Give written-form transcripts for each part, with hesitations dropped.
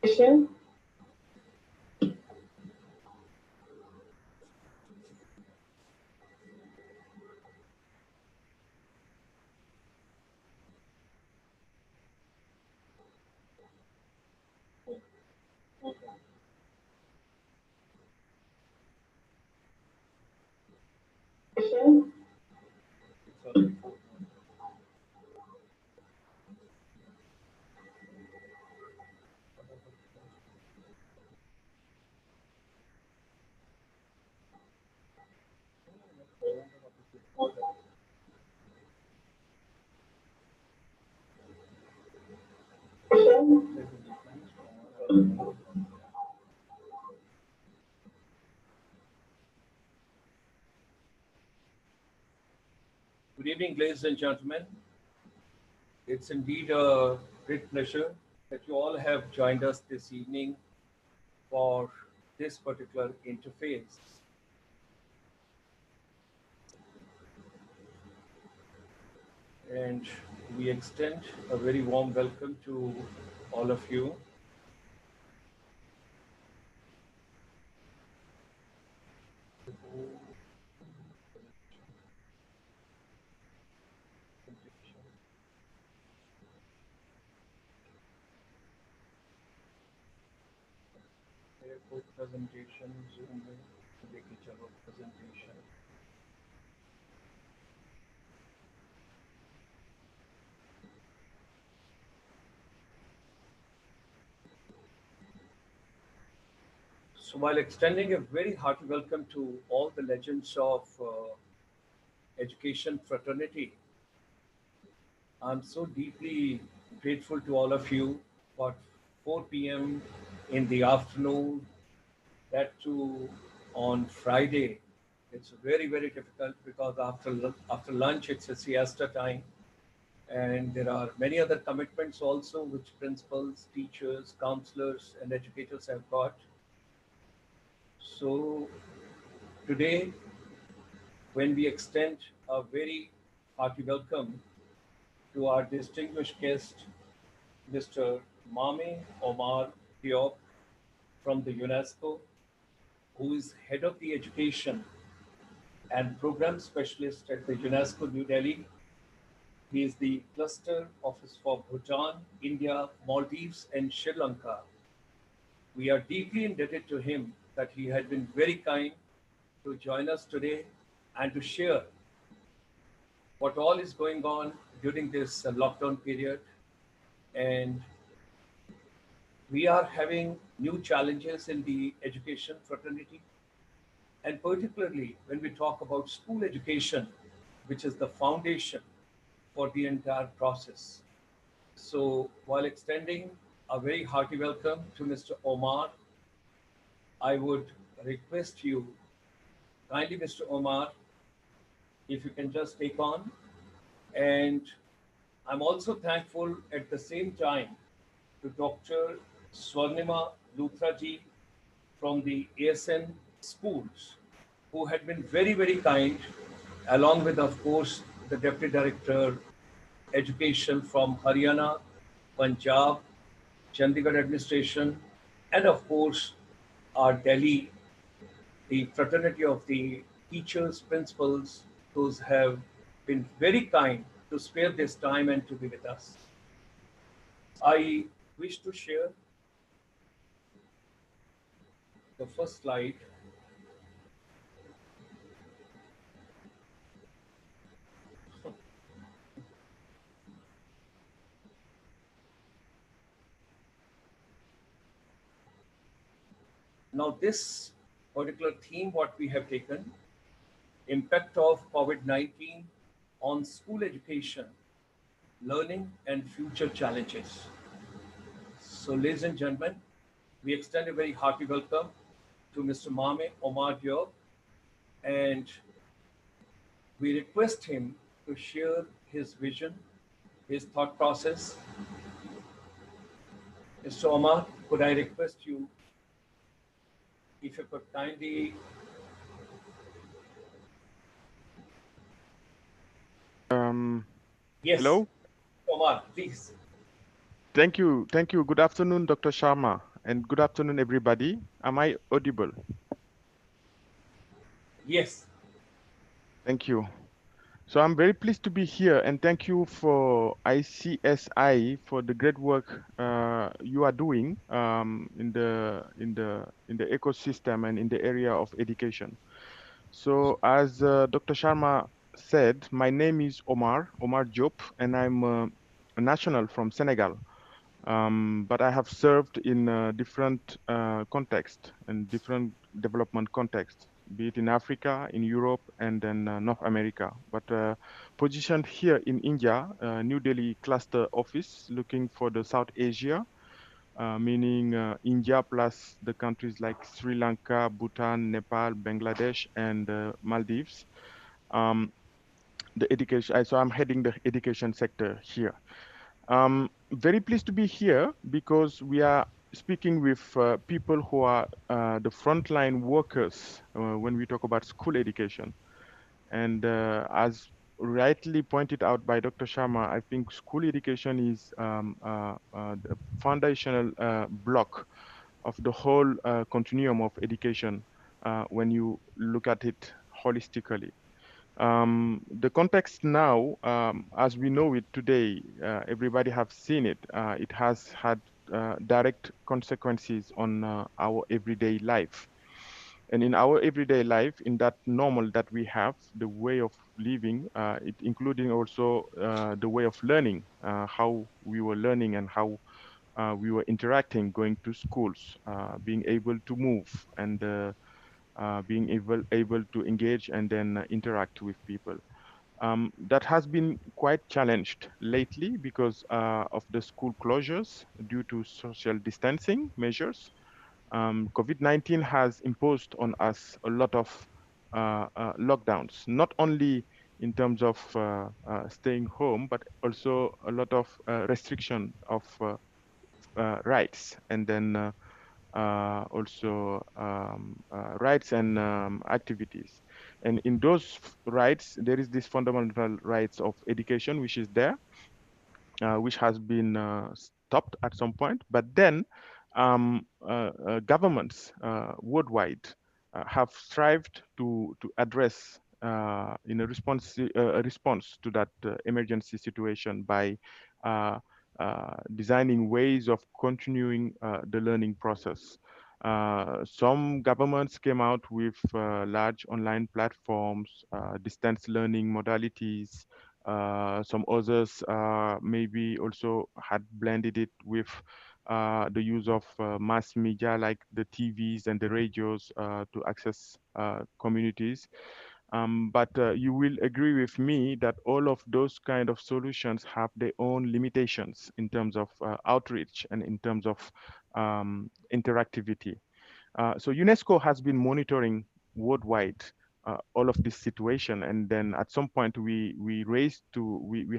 Session. Good evening, ladies and gentlemen. It's indeed a great pleasure that you all have joined us this evening for this particular interface. And we extend a very warm welcome to all of you. Presentation, Zoom में देखिए चलो presentation. So while extending a very hearty welcome to all the legends of education fraternity, I'm so deeply grateful to all of you for 4 p.m. in the afternoon, that too on Friday. It's very, very difficult because after lunch it's a siesta time, and there are many other commitments also which principals, teachers, counselors, and educators have got. So today, when we extend a very hearty welcome to our distinguished guest, Mr. Mame Omar Diop from the UNESCO, who is head of the education and program specialist at the UNESCO New Delhi. He is the cluster office for Bhutan, India, Maldives, and Sri Lanka. We are deeply indebted to him that he had been very kind to join us today and to share what all is going on during this lockdown period. And we are having new challenges in the education fraternity, and particularly when we talk about school education, which is the foundation for the entire process. So, while extending a very hearty welcome to Mr. Omar, I would request you kindly, Mr. Omar, if you can just take on. And I'm also thankful at the same time to Dr. Swarnima Luthra from the ASN schools, who had been very, very kind, along with, of course, the Deputy Director Education from Haryana, Punjab, Chandigarh administration, and of course, our Delhi, the fraternity of the teachers, principals, those have been very kind to spare this time and to be with us. I wish to share the first slide. Now, this particular theme, what we have taken, impact of COVID-19 on school education, learning, and future challenges. So, ladies and gentlemen, we extend a very hearty welcome to Mr. Mame Omar Diop, and we request him to share his vision, his thought process. Mr. Omar, could I request you if you could kindly. Yes, Hello. Omar, please. Thank you. Thank you. Good afternoon, Dr. Sharma. and good afternoon, everybody. Am I audible? Yes. Thank you. So I'm very pleased to be here, and thank you for ICSI for the great work you are doing in the ecosystem and in the area of education. So as Dr. Sharma said, my name is Omar Diop, and I'm a national from Senegal. But I have served in different contexts and different development contexts, be it in Africa, in Europe, and then North America. But positioned here in India, New Delhi cluster office, looking for the South Asia, meaning India plus the countries like Sri Lanka, Bhutan, Nepal, Bangladesh, and Maldives. Um, the education, so I'm heading the education sector here. Very pleased to be here because we are speaking with people who are the frontline workers when we talk about school education. And as rightly pointed out by Dr. Sharma, I think school education is the foundational block of the whole continuum of education when you look at it holistically. The context now, as we know it today, everybody have seen it. It has had direct consequences on our everyday life. And in our everyday life, in that normal that we have, the way of living, it including also the way of learning, how we were learning and how we were interacting, going to schools, being able to move, and being able to engage and then interact with people. That has been quite challenged lately because of the school closures due to social distancing measures. COVID-19 has imposed on us a lot of lockdowns, not only in terms of staying home, but also a lot of restriction of rights, and then also rights and activities. And in those rights, there is this fundamental rights of education, which is there, which has been stopped at some point. But then governments worldwide have strived to address in a response to that emergency situation by uh, designing ways of continuing the learning process. Some governments came out with large online platforms, distance learning modalities. Some others maybe also had blended it with the use of mass media like the TVs and the radios to access communities. But you will agree with me that all of those kind of solutions have their own limitations in terms of outreach and in terms of interactivity. So UNESCO has been monitoring worldwide all of this situation, and then at some point we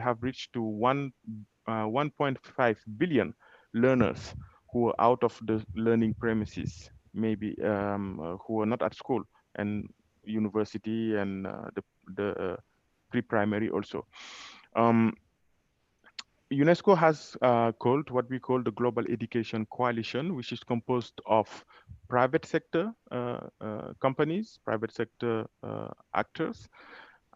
have reached to 1.5 billion learners who are out of the learning premises, maybe who are not at school and university and the pre-primary also. Um, UNESCO has called what we call the Global Education Coalition, which is composed of private sector companies, private sector actors,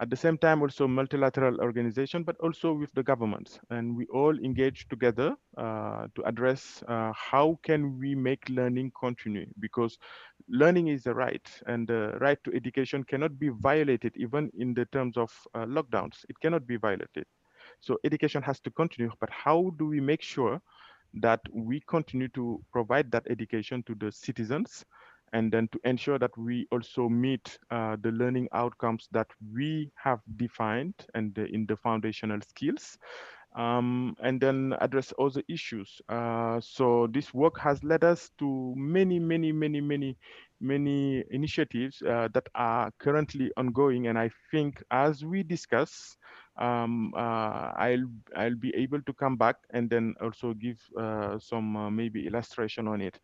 at the same time also multilateral organization, but also with the governments. And we all engage together to address how can we make learning continue, because learning is a right, and the right to education cannot be violated even in the terms of lockdowns. It cannot be violated. So education has to continue, but how do we make sure that we continue to provide that education to the citizens, and then to ensure that we also meet the learning outcomes that we have defined and in the foundational skills, and then address other issues. So this work has led us to many initiatives that are currently ongoing. And I think as we discuss, I'll be able to come back and then also give some maybe illustration on it.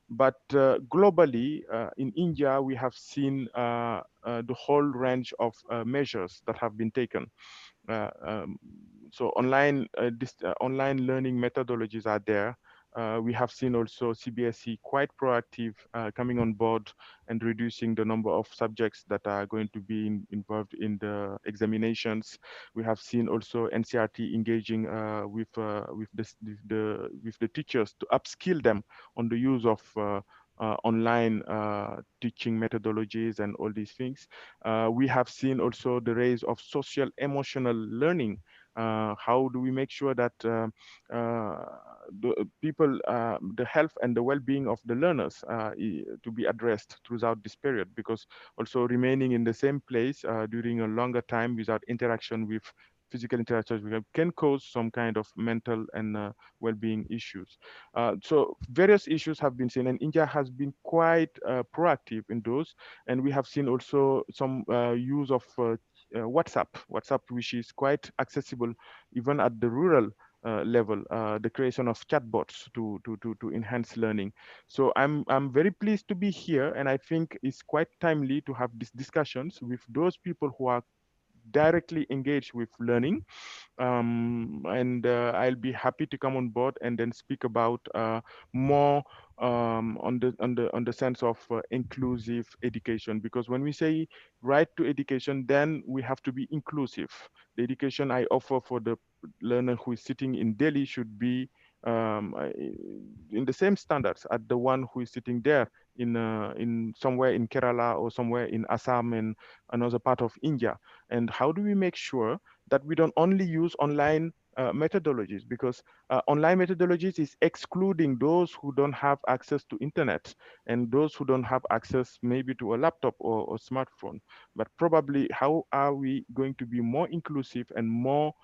But globally, in India, we have seen the whole range of measures that have been taken. Uh, um, so online learning methodologies are there. We have seen also CBSE quite proactive, coming on board and reducing the number of subjects that are going to be involved in the examinations. We have seen also NCRT engaging with the teachers to upskill them on the use of online teaching methodologies and all these things. We have seen also the rise of social emotional learning. How do we make sure that uh, the people, the health and the well-being of the learners to be addressed throughout this period? Because also remaining in the same place during a longer time without interaction with physical interactions can cause some kind of mental and well-being issues. So various issues have been seen, and India has been quite proactive in those. And we have seen also some use of WhatsApp, which is quite accessible even at the rural level. The creation of chatbots to enhance learning. So I'm very pleased to be here, and I think it's quite timely to have these discussions with those people who are directly engaged with learning. And I'll be happy to come on board and then speak about more on the sense of inclusive education. Because when we say right to education, then we have to be inclusive. The education I offer for the learner who is sitting in Delhi should be in the same standards at the one who is sitting there in somewhere in Kerala or somewhere in Assam and another part of India. And how do we make sure that we don't only use online methodologies? Because online methodologies is excluding those who don't have access to internet and those who don't have access maybe to a laptop or smartphone. But probably how are we going to be more inclusive and more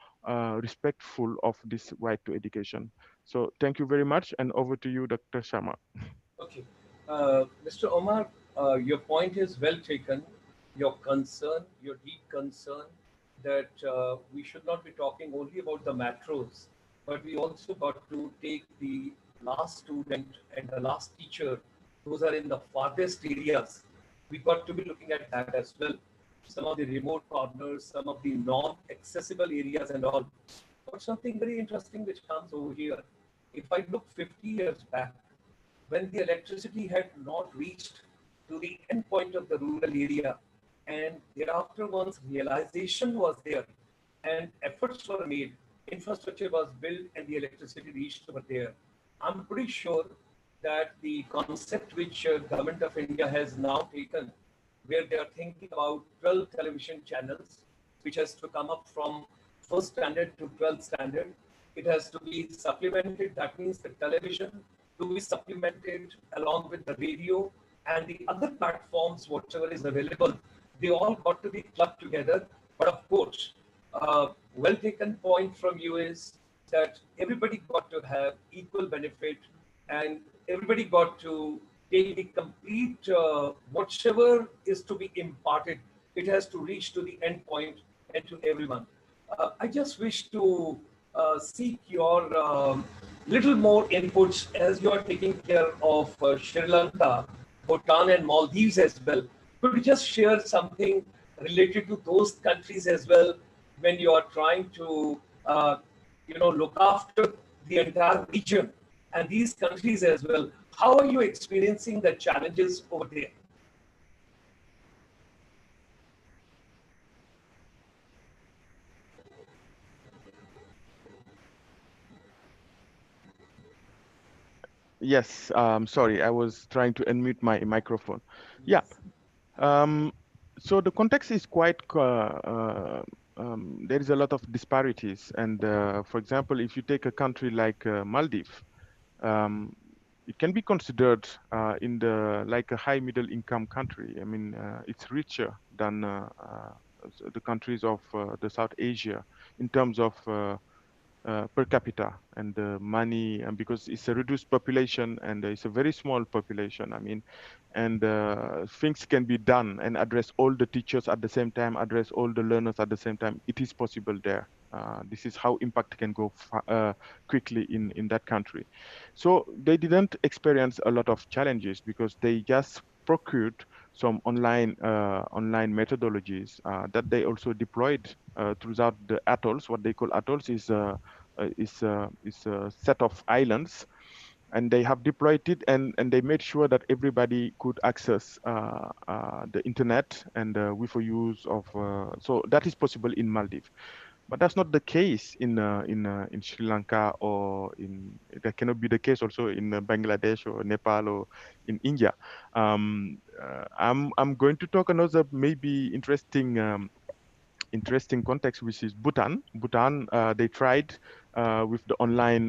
respectful of this right to education? So thank you very much, and over to you, Dr. Sharma. Okay. Mr. Omar, your point is well taken. Your concern, your deep concern that we should not be talking only about the metros, but we also got to take the last student and the last teacher, those are in the farthest areas. We got to be looking at that as well. Some of the remote corners, some of the non accessible areas, and all. But something very interesting which comes over here. If I look 50 years back, when the electricity had not reached to the end point of the rural area, and thereafter once realization was there and efforts were made, infrastructure was built and the electricity reached over there. I'm pretty sure that the concept which government of India has now taken, where they are thinking about 12 television channels, which has to come up from first standard to 12th standard. It has to be supplemented. That means the television to be supplemented along with the radio and the other platforms, whatever is available. They all got to be clubbed together. But of course, well taken point from you is that everybody got to have equal benefit and everybody got to take the complete whatever is to be imparted. It has to reach to the end point and to everyone. I just wish to seek your little more inputs as you are taking care of Sri Lanka, Bhutan, and Maldives as well. Could you just share something related to those countries as well when you are trying to, look after the entire region and these countries as well? How are you experiencing the challenges over there? Yes, sorry, I was trying to unmute my microphone. Yeah. Yes. Um, so the context is quite, there is a lot of disparities. And for example, if you take a country like Maldives, um, it can be considered in the like a high middle income country. I mean, it's richer than the countries of the South Asia in terms of per capita and the money, and because it's a reduced population and it's a very small population. I mean, and things can be done and address all the teachers at the same time, address all the learners at the same time. It is possible there. This is how impact can go quickly in that country. So they didn't experience a lot of challenges because they just procured some online methodologies that they also deployed throughout the atolls. What they call atolls is a set of islands and they have deployed it, and they made sure that everybody could access the internet and with a use of so that is possible in Maldives. But that's not the case in Sri Lanka, or in that cannot be the case also in Bangladesh or Nepal or in India. I'm going to talk another maybe interesting context, which is Bhutan. Bhutan, they tried with the online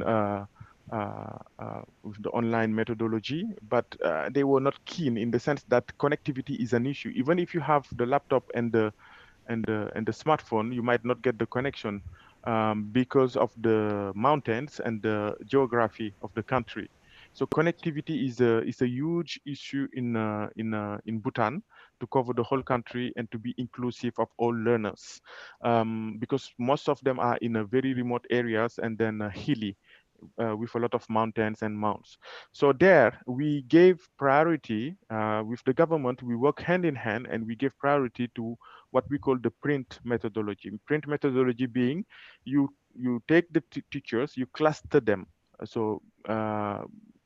methodology, but they were not keen in the sense that connectivity is an issue. Even if you have the laptop and the smartphone, you might not get the connection because of the mountains and the geography of the country. So connectivity is a huge issue in Bhutan, to cover the whole country and to be inclusive of all learners, because most of them are in a very remote areas, and then hilly, with a lot of mountains and mounts. So there we gave priority with the government. We work hand in hand, and we give priority to what we call the print methodology. Print methodology being, you take the teachers, you cluster them. So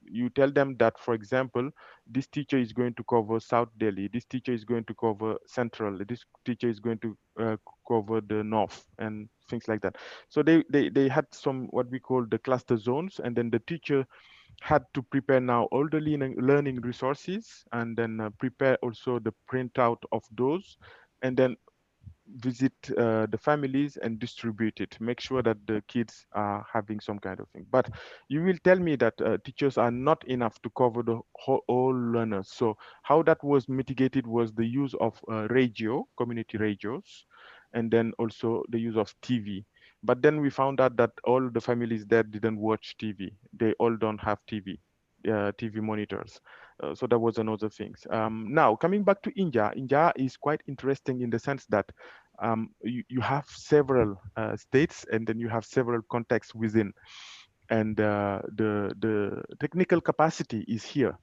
you tell them that, for example, this teacher is going to cover South Delhi, this teacher is going to cover Central, this teacher is going to cover the North, and things like that. So they had some what we call the cluster zones, and then the teacher had to prepare now all the learning resources, and then prepare also the printout of those, and then visit the families and distribute it, make sure that the kids are having some kind of thing. But you will tell me that teachers are not enough to cover the whole, all learners. So how that was mitigated was the use of radio, community radios, and then also the use of TV. But then we found out that all the families there didn't watch TV. They all don't have TV monitors. So that was another thing. Now coming back to India, India is quite interesting in the sense that you have several states, and then you have several contexts within, and the technical capacity is here.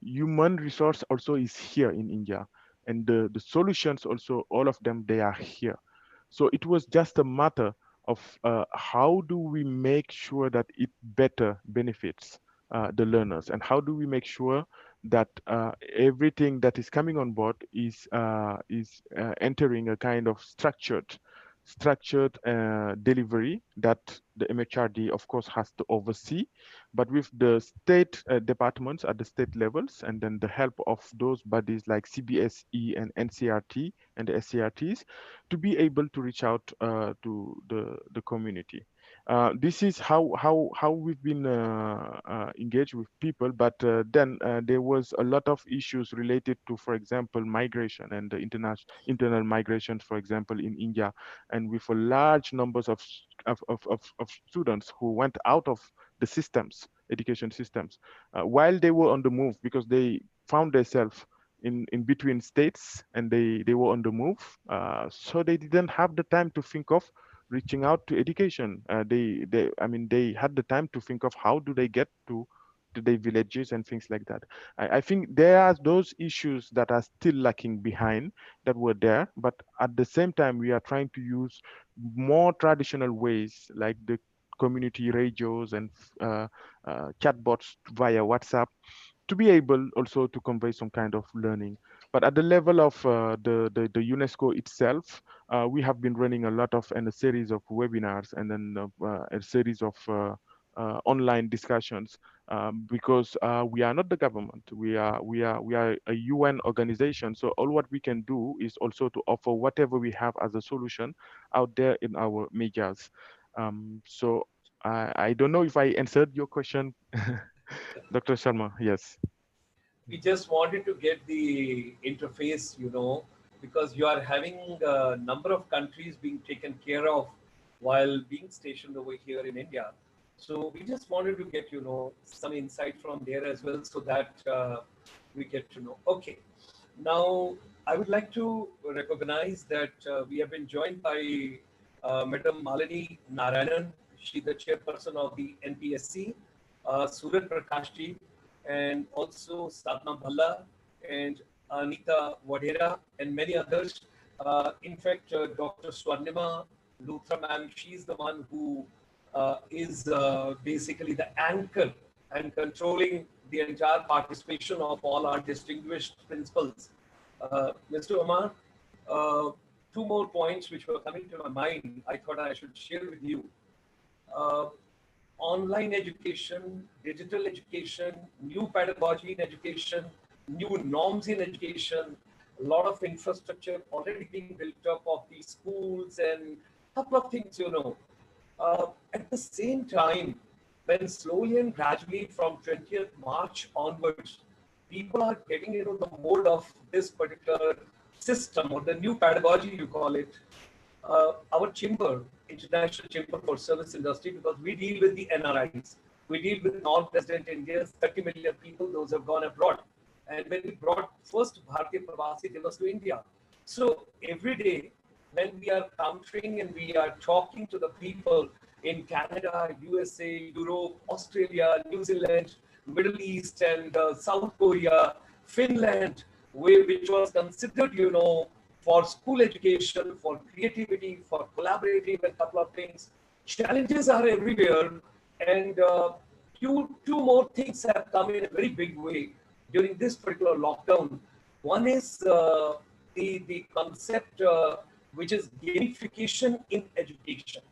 Human resource also is here in India, and the solutions also, all of them, they are here. So it was just a matter of how do we make sure that it better benefits the learners, and how do we make sure that everything that is coming on board is entering a kind of structured delivery that the MHRD, of course, has to oversee, but with the state departments at the state levels, and then the help of those bodies like CBSE and NCRT and the SCRTs, to be able to reach out to the community. This is how we've been engaged with people, but then there was a lot of issues related to, for example, migration and the internal migration, for example, in India, and with a large numbers of students who went out of the systems, education systems, while they were on the move, because they found themselves in between states, and they were on the move, so they didn't have the time to think of reaching out to education. They I mean, they had the time to think of how do they get to their villages and things like that. I think there are those issues that are still lacking behind, that were there, but at the same time we are trying to use more traditional ways, like the community radios and chatbots via WhatsApp, to be able also to convey some kind of learning. But at the level of the UNESCO itself, we have been running a lot of, and a series of webinars, and then a series of online discussions, because we are not the government. We are a UN organization. So all what we can do is also to offer whatever we have as a solution out there in our medias. So I don't know if I answered your question, Dr. Sharma. Yes. We just wanted to get the interface, because you are having a number of countries being taken care of while being stationed over here in India. So we just wanted to get, some insight from there as well, so that we get to know. Okay. Now, I would like to recognize that we have been joined by Madam Malini Narayanan. She's the chairperson of the NPSC, Surya Prakashji, and also Sadhna Bhalla and Anita Vadera, and many others. In fact, Dr. Swarnima Luthra, ma'am, she's the one who is basically the anchor and controlling the entire participation of all our distinguished principals. Mr. Omar, uh, two more points which were coming to my mind, I thought I should share with you. Uh, Online education, digital education, new pedagogy in education, new norms in education, a lot of infrastructure already being built up of these schools and a couple of things, at the same time, when slowly and gradually from 20th March onwards, people are getting into the mode of this particular system or the new pedagogy, you call it, our chamber, International Chamber for Service Industry, because we deal with the NRIs. We deal with non-resident Indians, 30 million people, those have gone abroad. And when we brought first Bharatiya Pravasi Divas to India, so every day when we are countering and we are talking to the people in Canada, USA, Europe, Australia, New Zealand, Middle East, and South Korea, Finland, which was considered, for school education, for creativity, for collaborative, and a couple of things. Challenges are everywhere, and two more things have come in a very big way during this particular lockdown. One is the concept which is gamification in education.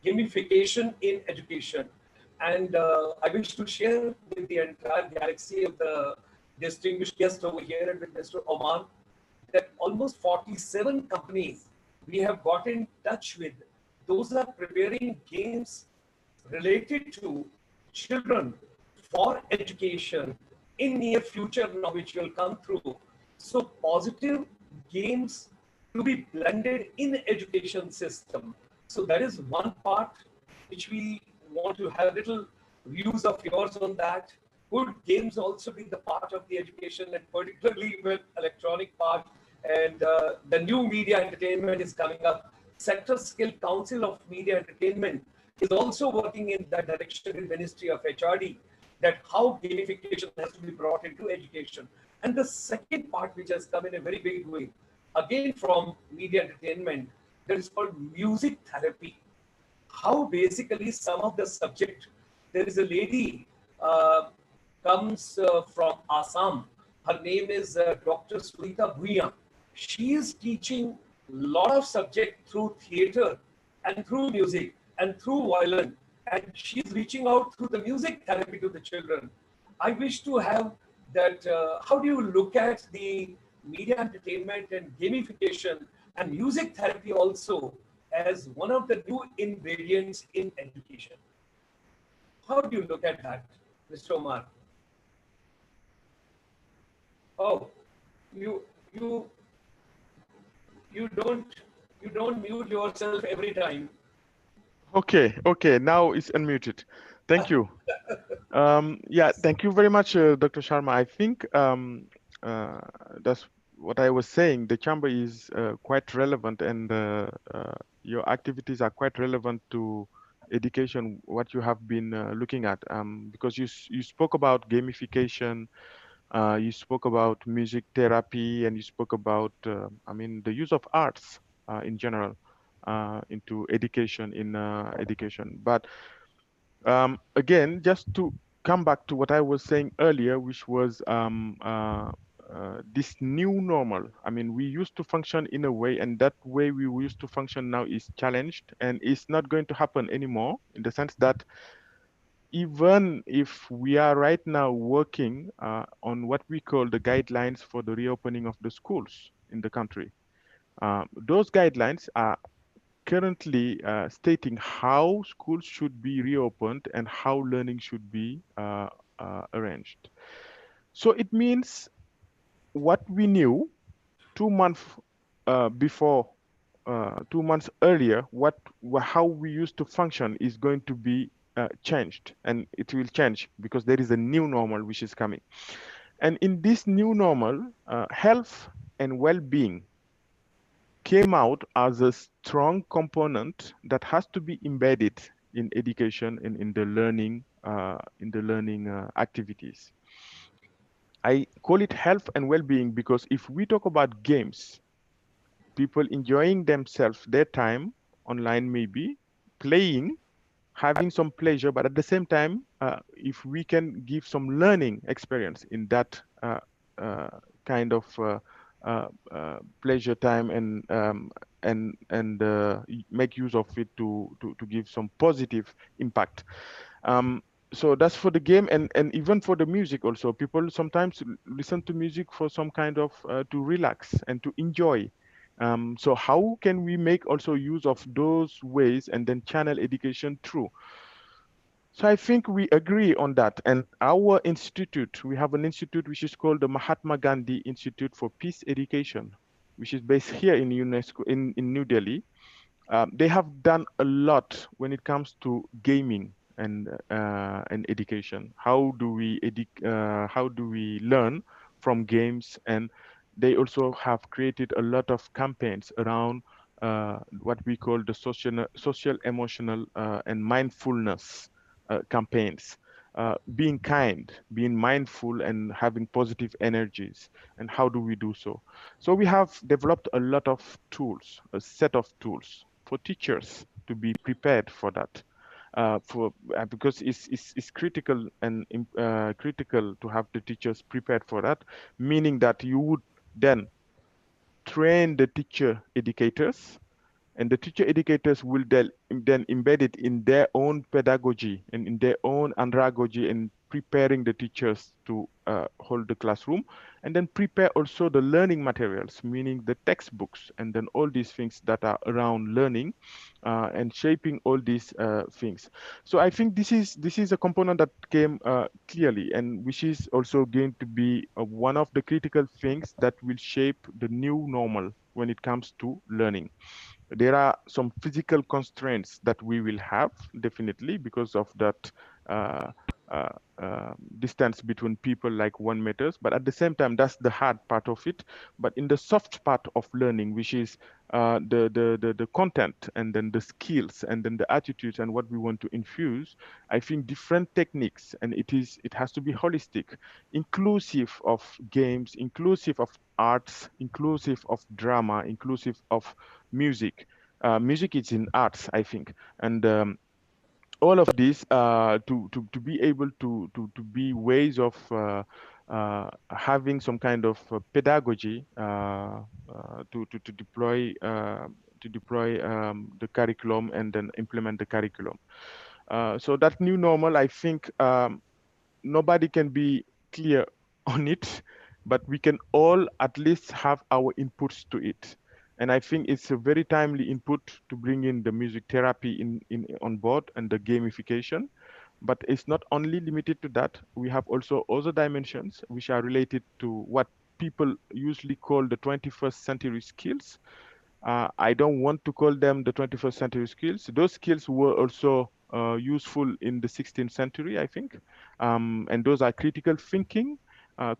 Gamification in education. And I wish to share with the entire galaxy of the distinguished guest over here and with Mr. Oman that almost 47 companies we have got in touch with. Those are preparing games related to children for education in near future now, which will come through. So positive games to be blended in education system. So that is one part which we want to have little views of yours on that. Could games also be the part of the education, and particularly with electronic part, and the new media entertainment is coming up. Sector Skill Council of Media Entertainment is also working in that direction in Ministry of HRD, that how gamification has to be brought into education. And the second part which has come in a very big way, again from media entertainment, that is called music therapy. How basically some of the subject, there is a lady uh, comes from Assam. Her name is Dr. Sunita Bhuiya. She is teaching a lot of subject through theater and through music and through violin, and she's reaching out through the music therapy to the children. I wish to have that. How do you look at the media entertainment and gamification and music therapy also as one of the new ingredients in education? How do you look at that, Mr. Omar? Oh, you you you don't mute yourself every time. Okay, okay, now it's unmuted. Thank you. Yeah, thank you very much, Dr. Sharma. I think uh, that's what I was saying. The chamber is quite relevant, and your activities are quite relevant to education, what you have been looking at. Because you spoke about gamification, you spoke about music therapy, and you spoke about, I mean, the use of arts in general into education education. But again, just to come back to what I was saying earlier, which was this new normal. I mean, we used to function in a way, and that way we used to function now is challenged, and it's not going to happen anymore, in the sense that even if we are right now working on what we call the guidelines for the reopening of the schools in the country, those guidelines are currently stating how schools should be reopened and how learning should be arranged. So it means what we knew 2 months before, 2 months earlier, how we used to function is going to be changed, and it will change because there is a new normal which is coming. And in this new normal, health and well-being came out as a strong component that has to be embedded in education and in the learning activities. I call it health and well-being because if we talk about games, people enjoying themselves, their time online maybe, playing, having some pleasure, but at the same time, if we can give some learning experience in that uh, kind of pleasure time, and make use of it to give some positive impact. um, so that's for the game, and even for the music also. People sometimes listen to music for some kind of to relax and to enjoy. So how can we make also use of those ways and then channel education through? So I think we agree on that. And our institute, we have an institute which is called the Mahatma Gandhi Institute for Peace Education, which is based here in UNESCO in New Delhi. They have done a lot when it comes to gaming and education. How do we learn from games? And they also have created a lot of campaigns around what we call the social emotional and mindfulness campaigns. Being kind, being mindful, and having positive energies. And how do we do so? So we have developed a lot of tools, a set of tools for teachers to be prepared for that. For Because it's critical and critical to have the teachers prepared for that, meaning that you would then train the teacher educators, and the teacher educators will then embed it in their own pedagogy and in their own andragogy in preparing the teachers to hold the classroom, and then prepare also the learning materials, meaning the textbooks, and then all these things that are around learning and shaping all these things. So I think this is a component that came clearly, and which is also going to be one of the critical things that will shape the new normal when it comes to learning. There are some physical constraints that we will have, definitely, because of that uh, uh, distance between people, like 1 meters. But at the same time, that's the hard part of it. But in the soft part of learning, which is the content, and then the skills, and then the attitudes, and what we want to infuse, I think different techniques, and it has to be holistic, inclusive of games, inclusive of arts, inclusive of drama, inclusive of music. Music is in arts, I think, and all of this to be able to be ways of having some kind of pedagogy to deploy the curriculum and then implement the curriculum. So that new normal, I think, nobody can be clear on it, but we can all at least have our inputs to it. And I think it's a very timely input to bring in the music therapy in on board, and the gamification. But it's not only limited to that. We have also other dimensions which are related to what people usually call the 21st century skills. I don't want to call them the 21st century skills. Those skills were also useful in the 16th century, I think. And those are critical thinking,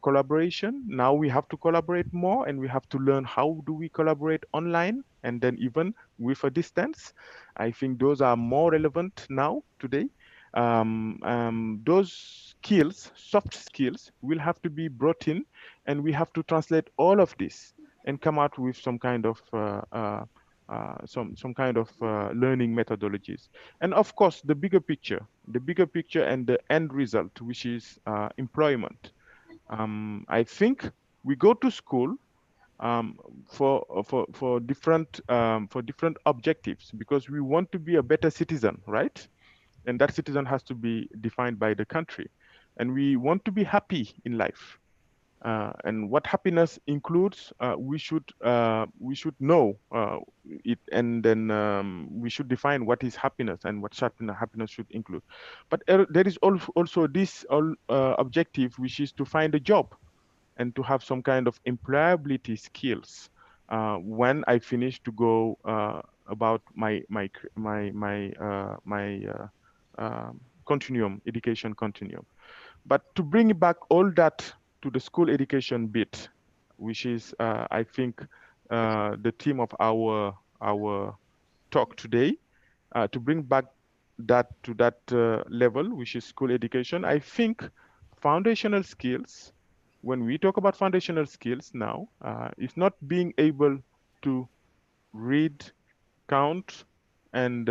collaboration. Now we have to collaborate more, and we have to learn how do we collaborate online, and then even with a distance. I think those are more relevant now, today. Those skills, soft skills, will have to be brought in, and we have to translate all of this and come out with some kind of learning methodologies. And of course, the bigger picture and the end result, which is employment. I think we go to school um, for different objectives, because we want to be a better citizen, right? And that citizen has to be defined by the country, and we want to be happy in life. And what happiness includes, we should know it, and then we should define what is happiness and what happiness should include. But there is also this objective, which is to find a job and to have some kind of employability skills when I finish to go about my continuum, education continuum. But to bring back all that to the school education bit, which is, I think, the theme of our talk today, to bring back that to that level, which is school education, I think foundational skills. When we talk about foundational skills now, it's not being able to read, count, and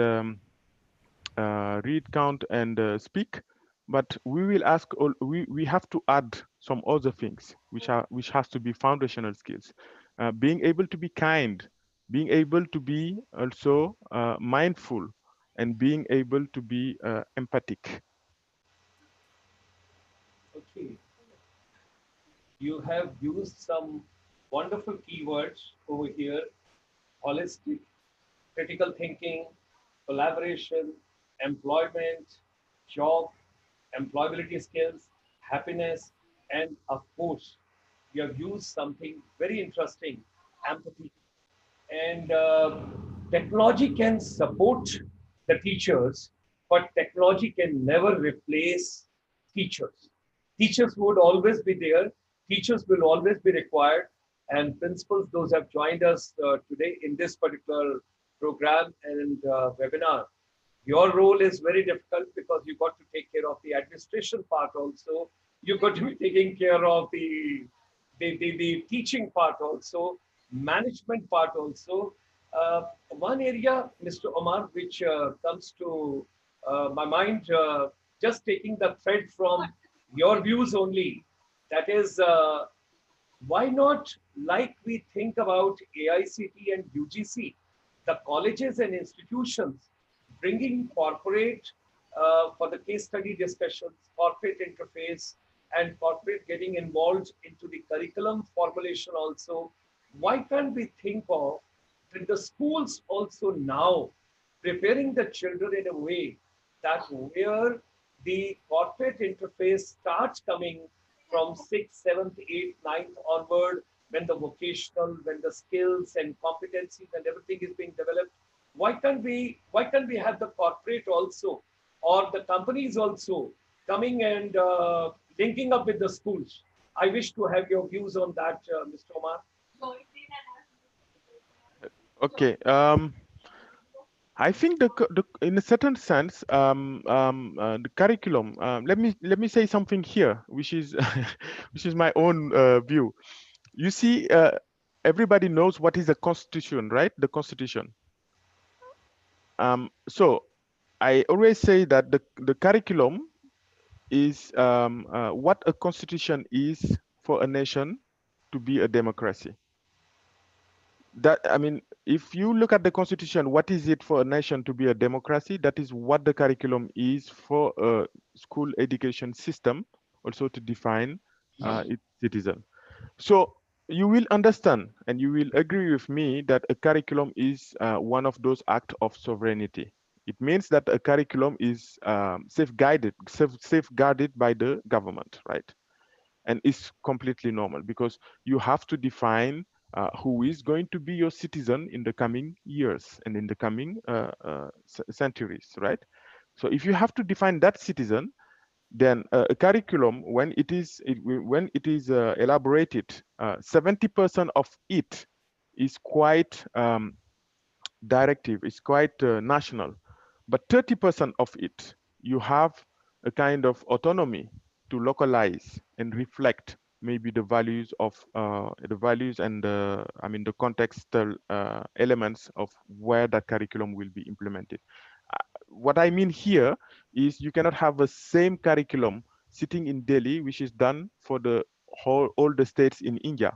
read, count, and speak. But we will ask all, we have to add some other things which has to be foundational skills. Being able to be kind, being able to be also mindful, and being able to be empathic. Okay, you have used some wonderful keywords over here: holistic, critical thinking, collaboration, employment, job, employability skills, happiness, and of course, you have used something very interesting: empathy. And technology can support the teachers, but technology can never replace teachers. Teachers would always be there, teachers will always be required, and principals, those have joined us today in this particular program and webinar. Your role is very difficult because you got to take care of the administration part also. You got to be taking care of the teaching part also, management part also. One area, Mr. Omar, which comes to my mind, just taking the thread from your views only, that is, why not, like we think about AICT and UGC, the colleges and institutions bringing corporate for the case study discussions, corporate interface, and corporate getting involved into the curriculum formulation also. Why can't we think of that the schools also now preparing the children in a way that where the corporate interface starts coming from sixth, seventh, eighth, ninth onward, when the vocational, when the skills and competencies and everything is being developed. Why can't we have the corporate also, or the companies also coming and linking up with the schools? I wish to have your views on that, Mr. Omar. Okay. I think in a certain sense, the curriculum. Let me say something here, which is which is my own view. You see, everybody knows what is the constitution, right? The constitution. So I always say that the curriculum is what a constitution is for a nation to be a democracy. That, I mean, if you look at the constitution, what is it for a nation to be a democracy? That is what the curriculum is for a school education system, also to define its citizen. So you will understand and you will agree with me that a curriculum is one of those acts of sovereignty. It means that a curriculum is safeguarded by the government, right? And it's completely normal because you have to define who is going to be your citizen in the coming years and in the coming centuries, right? So if you have to define that citizen, then a curriculum, when it is elaborated, 70% of it is quite directive, is quite national, but 30% of it you have a kind of autonomy to localize and reflect maybe the values and the contextual elements of where that curriculum will be implemented. What I mean here is you cannot have the same curriculum sitting in Delhi, which is done for the whole all the states in India.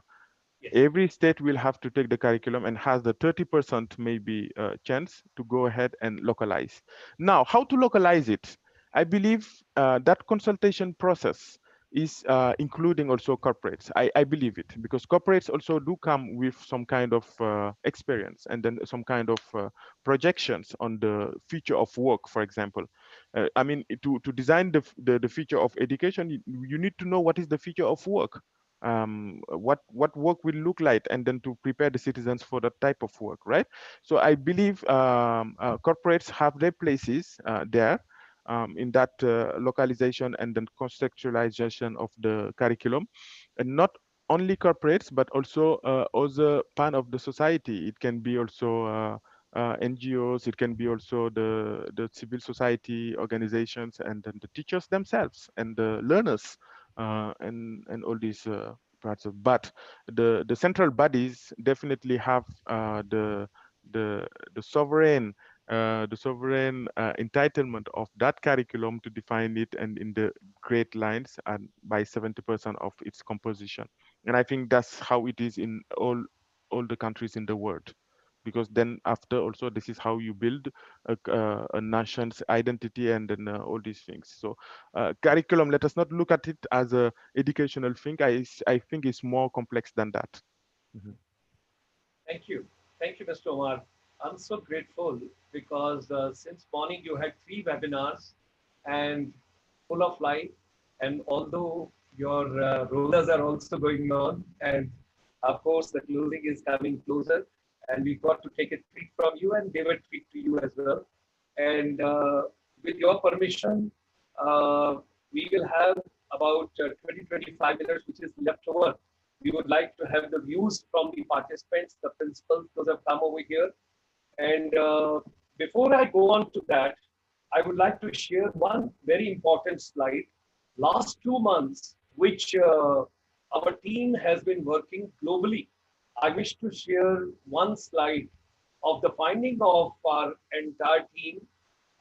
Yes. Every state will have to take the curriculum and has the 30% maybe chance to go ahead and localize. Now, how to localize it? I believe that consultation process is including also corporates. I believe it because corporates also do come with some kind of experience and then some kind of projections on the future of work, for example. I mean, to design the future of education, you need to know what is the future of work, what work will look like, and then to prepare the citizens for that type of work, right? So I believe corporates have their places there in that localization and then contextualization of the curriculum, and not only corporates but also other part of the society. It can be also NGOs, it can be also the civil society organizations, and then the teachers themselves and the learners, and all these parts of. But the central bodies definitely have the the sovereign the sovereign entitlement of that curriculum to define it and in the great lines and by 70% of its composition. And I think that's how it is in all the countries in the world, because then after also this is how you build a nation's identity and then all these things. So curriculum, let us not look at it as a educational thing. I think it's more complex than that. Mhm. Thank you. Thank you, Mr. Omar. I'm so grateful because since morning you had three webinars and full of life. And although your rotas are also going on, and of course the closing is coming closer, and we got to take a treat from you and give a treat to you as well. And with your permission, uh, we will have about 20 25 minutes, which is left over. We would like to have the views from the participants, the principals, those have come over here. And before I go on to that, I would like to share one very important slide. Last 2 months, which our team has been working globally, I wish to share one slide of the finding of our entire team,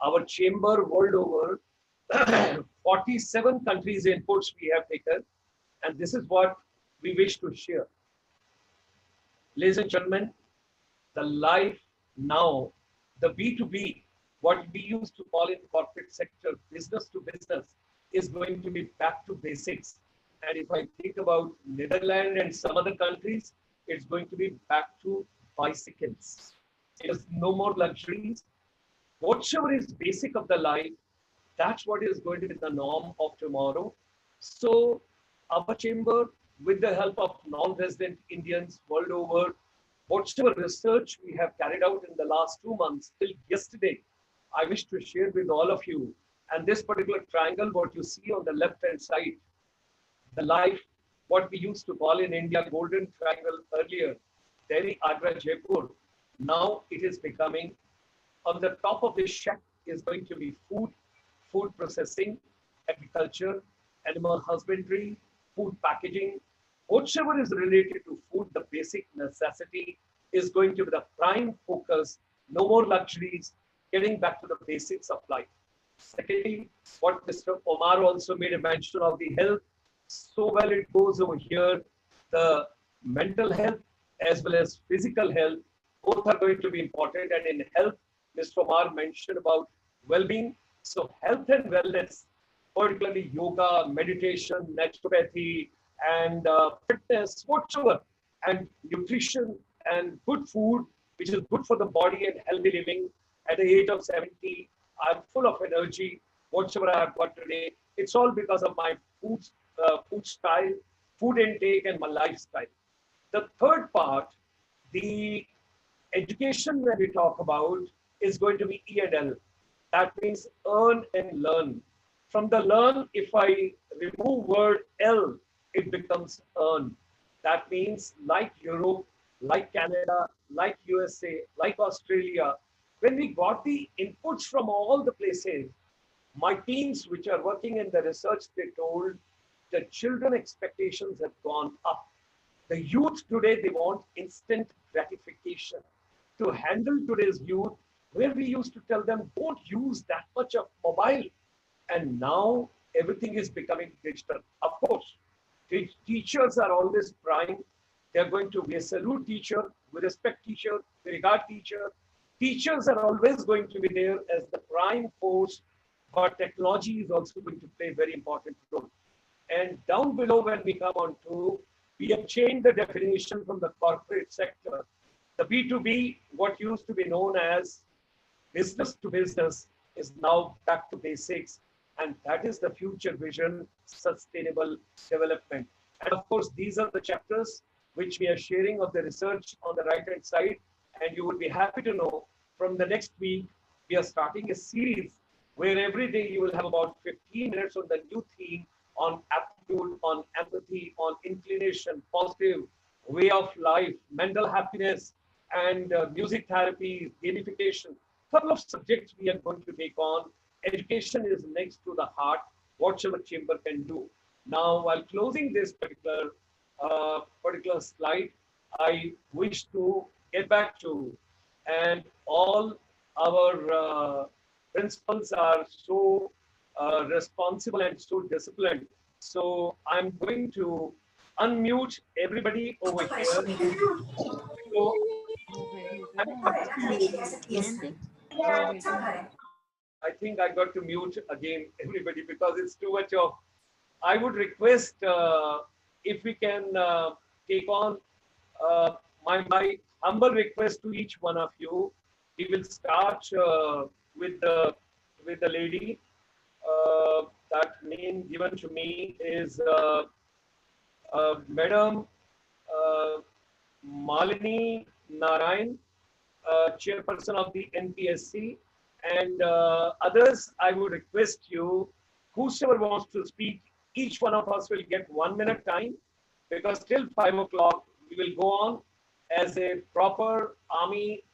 our chamber world over, 47 countries inputs we have taken, and this is what we wish to share. Ladies and gentlemen, the life now, the B2B, what we used to call in corporate sector, business to business, is going to be back to basics. And if I think about Netherlands and some other countries, it's going to be back to bicycles. There's no more luxuries. Whatever is basic of the life, that's what is going to be the norm of tomorrow. So our chamber, with the help of non-resident Indians world over, whatever research we have carried out in the last 2 months till yesterday, I wish to share with all of you. And this particular triangle, what you see on the left-hand side, the life, what we used to call in India golden triangle earlier, Delhi, Agra, Jaipur. Now it is becoming, on the top of this shack is going to be food, food processing, agriculture, animal husbandry, food packaging, whatever is related to food, the basic necessity is going to be the prime focus. No more luxuries, getting back to the basics of life. Secondly, what Mr. Omar also made a mention of the health, so well it goes over here. The mental health as well as physical health, both are going to be important. And in health, Mr. Omar mentioned about well-being. So health and wellness, particularly yoga, meditation, naturopathy, and fitness, whatsoever, and nutrition and good food, which is good for the body and healthy living. At the age of 70, I'm full of energy. Whatever I have got today, it's all because of my food style, food intake, and my lifestyle. The third part, the education when we talk about is going to be E&L. That means earn and learn. From the learn, if I remove word L, it becomes earn. That means like Europe, like Canada, like USA, like Australia, when we got the inputs from all the places, my teams which are working in the research, they told the children expectations have gone up. The youth today, they want instant gratification. To handle today's youth, where we used to tell them, don't use that much of mobile. And now everything is becoming digital. Of course, teachers are always prime. They're going to be a salute teacher, we respect teacher, we regard teacher. Teachers are always going to be there as the prime force, but technology is also going to play a very important role. And down below, when we come on to, we have changed the definition from the corporate sector. The B2B, what used to be known as business to business, is now back to basics. And that is the future vision, sustainable development. And of course, these are the chapters which we are sharing of the research on the right-hand side. And you will be happy to know from the next week, we are starting a series where every day you will have about 15 minutes on the new theme on aptitude, on empathy, on inclination, positive way of life, mental happiness, and music therapy, gamification. Couple of subjects we are going to take on. Education is next to the heart, whatever chamber can do. Now, while closing this particular slide, I wish to get back to and all our principals are so responsible and so disciplined. So I'm going to unmute everybody over here. So I'm going I think I got to mute again everybody because it's too much of. I would request if we can take on uh, my humble request to each one of you. We will start with the lady. That name given to me is Madam uh, Malini Narayan, chairperson of the NPSC, and others. I would request you, whosoever wants to speak, each one of us will get 1 minute time because till 5 o'clock we will go on as a proper army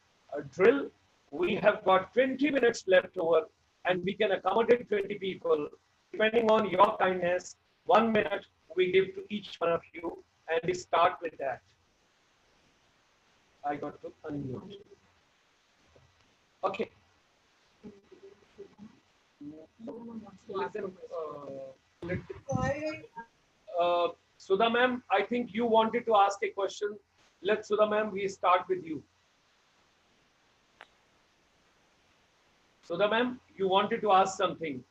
drill. We have got 20 minutes left over, and we can accommodate 20 people depending on your kindness. 1 minute we give to each one of you, and we start with that. I got to unmute. Okay. Listen, Sudha ma'am, I think you wanted to ask a question. Let Sudha ma'am, we start with you. Sudha ma'am, you wanted to ask something.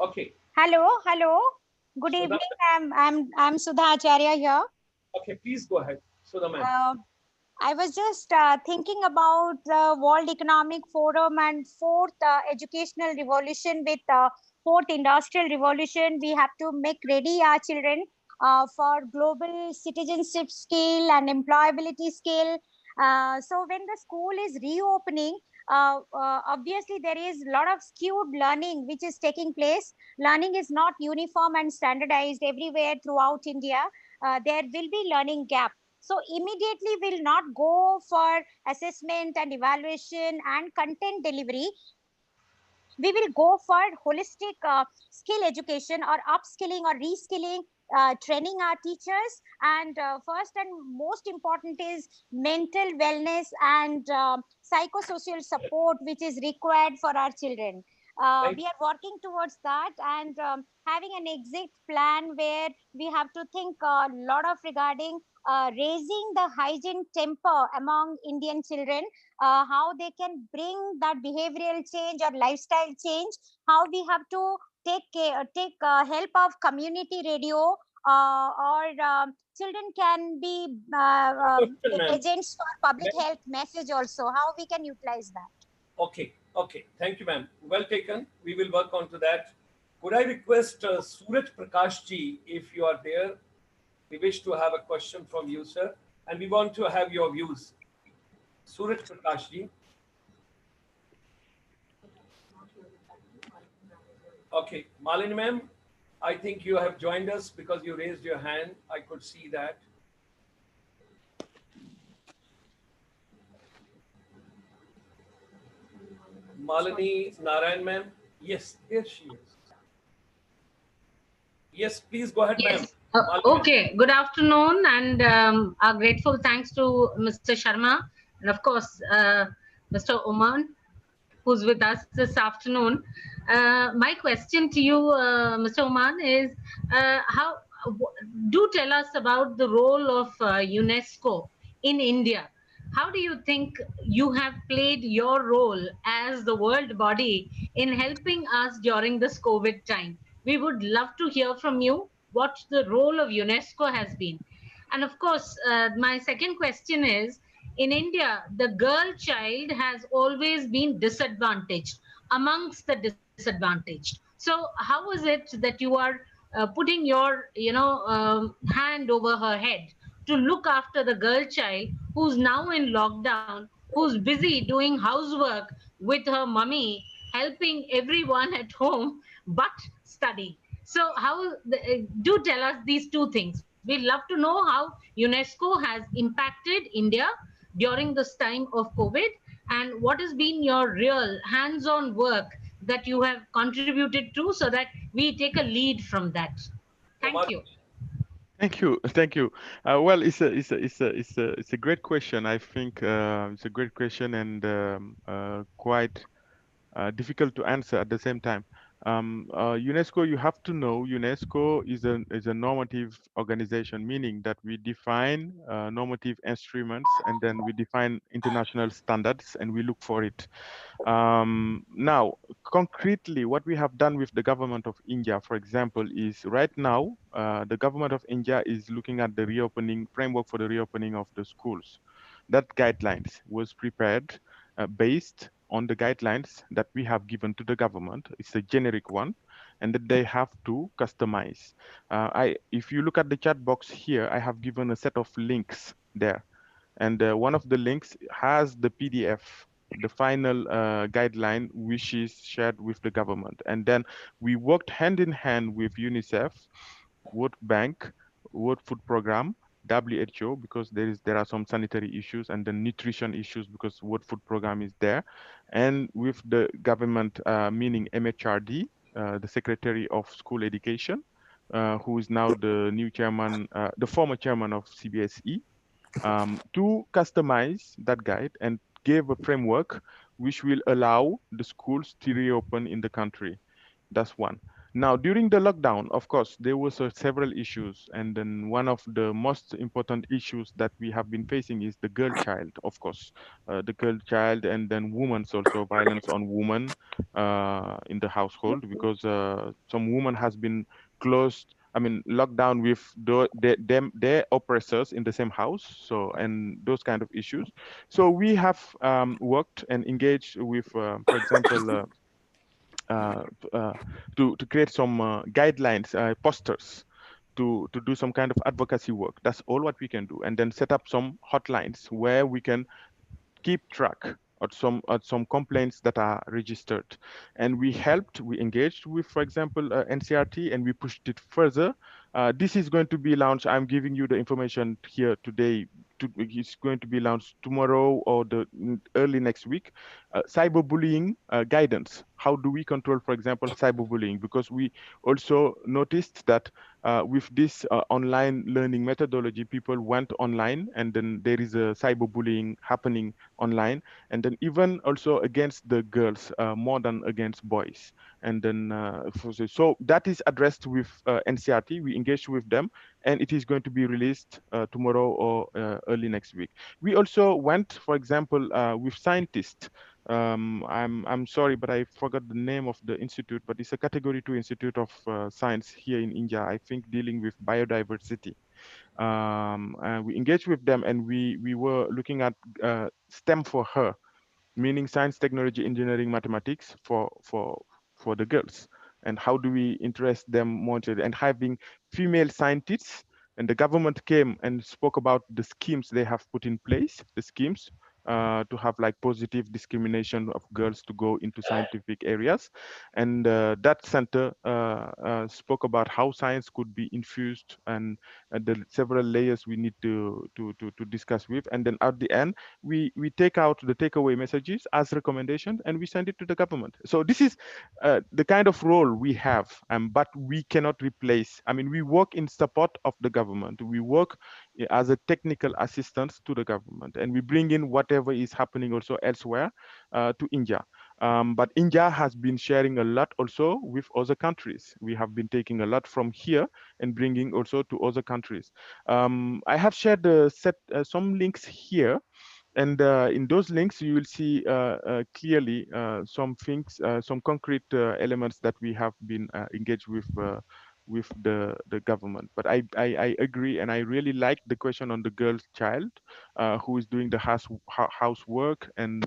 Okay. Hello. Good Sudha, evening. I'm Sudha Acharya here. okay, please go ahead. Sudha ma'am. I was just thinking about the World Economic Forum and fourth educational revolution with fourth industrial revolution. We have to make ready our children for global citizenship skill and employability skill. So when the school is reopening, obviously there is a lot of skewed learning which is taking place. Learning is not uniform and standardized everywhere throughout India. There will be learning gap. So immediately we'll not go for assessment and evaluation and content delivery. We will go for holistic skill education or upskilling or reskilling, training our teachers. And first and most important is mental wellness and psychosocial support, which is required for our children. Thank We are working towards that and having an exit plan where we have to think a lot of regarding raising the hygiene temper among Indian children, how they can bring that behavioral change or lifestyle change, how we have to take help of community radio, or children can be question, ma'am. agents for public Ma'am. health message also, how we can utilize that. Okay, okay. Thank you, ma'am. Well taken. We will work on to that. Could I request Suraj Prakash ji, if you are there, we wish to have a question from you, sir, and we want to have your views. Suraj Prakash ji. Okay, Malini ma'am, I think you have joined us because you raised your hand. I could see that. Malini Narayan ma'am. Yes, there she is. Yes, please go ahead, ma'am. Yes. Malini ma'am. Okay. Good afternoon, and our grateful thanks to Mr. Sharma and of course Mr. Oman, who's with us this afternoon. My question to you, Mr. Oman, is how do tell us about the role of UNESCO in India. How do you think you have played your role as the world body in helping us during this COVID time? We would love to hear from you what the role of UNESCO has been. And of course, my second question is, in India, the girl child has always been disadvantaged amongst the disadvantaged. So, how is it that you are putting your, hand over her head to look after the girl child who's now in lockdown, who's busy doing housework with her mummy, helping everyone at home, but studying? So, do tell us these two things. We'd love to know how UNESCO has impacted India during this time of COVID, and what has been your real hands on work that you have contributed to, so that we take a lead from that. Thank Omar, you. Thank you, thank you. Well, it's a great question. I think it's a great question and quite difficult to answer at the same time. UNESCO, you have to know, UNESCO is a normative organization, meaning that we define normative instruments and then we define international standards and we look for it. Now, concretely, what we have done with the government of India, for example, is right now the government of India is looking at the reopening framework for the reopening of the schools. That guidelines was prepared based on the guidelines that we have given to the government. It's a generic one, and that they have to customize. If you look at the chat box here, I have given a set of links there, and one of the links has the PDF, the final guideline, which is shared with the government. And then we worked hand in hand with UNICEF, World Bank, World Food Program, WHO, because there are some sanitary issues and the nutrition issues because World Food Program is there, and with the government, meaning MHRD, the Secretary of School Education, who is now the new chairman, the former chairman of CBSE, to customize that guide and give a framework which will allow the schools to reopen in the country. That's one. Now, during the lockdown, of course, there was several issues, and then one of the most important issues that we have been facing is the girl child, of course, the girl child, and then women's also violence on women in the household, because some woman has been closed. I mean, locked down with their oppressors in the same house. So, and those kind of issues. So we have worked and engaged with, for example. Uh, uh, to create some guidelines, posters, to do some kind of advocacy work. That's all what we can do, and then set up some hotlines where we can keep track of some complaints that are registered. And we engaged with, for example, NCRT, and we pushed it further. This is going to be launched. I'm giving you the information here today. It's going to be launched tomorrow or the early next week. Cyberbullying guidance. How do we control, for example, cyberbullying? Because we also noticed that with this online learning methodology, people went online, and then there is a cyberbullying happening online, and then even also against the girls more than against boys. And then so that is addressed with NCRT. We engaged with them, and it is going to be released tomorrow or early next week. We also went, for example, with scientists. I'm sorry, but I forgot the name of the institute, but it's a category 2 institute of science here in India, I think, dealing with biodiversity. We engaged with them, and we were looking at STEM for her, meaning science, technology, engineering, mathematics for the girls. And how do we interest them more into it? And having female scientists, and the government came and spoke about the schemes they have put in place, the schemes to have like positive discrimination of girls to go into scientific areas. And that center spoke about how science could be infused, and the several layers we need to discuss with. And then at the end, we take out the takeaway messages as recommendations, and we send it to the government. So this is the kind of role we have, but we cannot replace. I mean, we work in support of the government. We work as a technical assistance to the government, and we bring in whatever is happening also elsewhere to India. But India has been sharing a lot also with other countries. We have been taking a lot from here and bringing also to other countries. I have shared some links here, and in those links, you will see clearly some things, some concrete elements that we have been engaged with the government. But I agree, and I really like the question on the girl child who is doing the housework and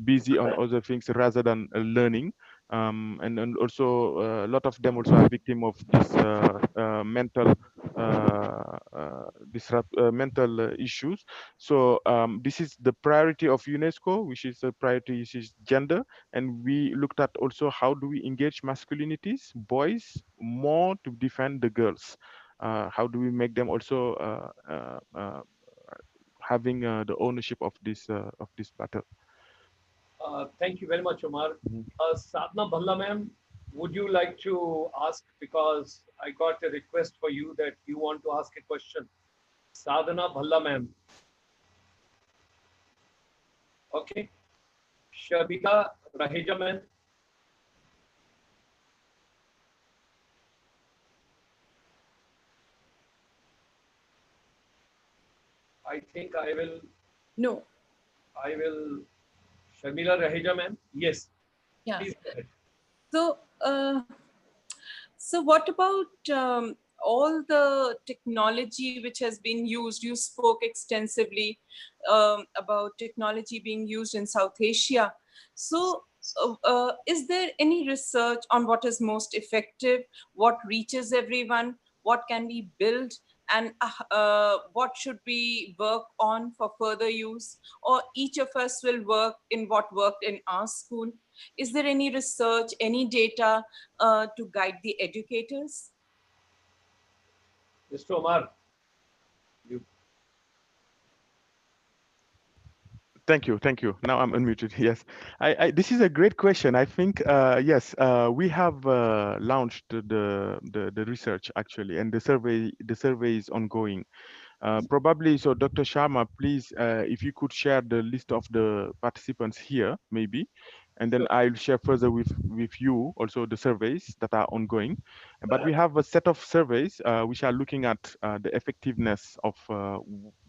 busy on other things rather than learning. And also a lot of them also are victim of this mental mental issues. So this is the priority of UNESCO, which is the priority, which is gender. And we looked at also how do we engage masculinities, boys, more to defend the girls. How do we make them also having the ownership of this battle? Thank you very much, Omar. Mhm. Sadhna Bhalla ma'am, would you like to ask, because I got a request for you that you want to ask a question. Sadhana Bhalla ma'am. Okay. Shabila Raheja ma'am. I think No. I will, Shabila Raheja ma'am. Yes, Yeah. please go ahead. So, so what about all the technology which has been used? You spoke extensively about technology being used in South Asia. So, is there any research on what is most effective, what reaches everyone, what can we build, and what should we work on for further use? Or each of us will work in what worked in our school? Is there any research, any data to guide the educators? Mr. Omar, you Thank you, thank you. Now I'm unmuted. Yes, this is a great question. I think yes, we have launched the research actually, and the survey is ongoing. Probably, so Dr. Sharma, please, if you could share the list of the participants here, maybe, and then sure. I'll share further with you also the surveys that are ongoing. But we have a set of surveys which are looking at the effectiveness of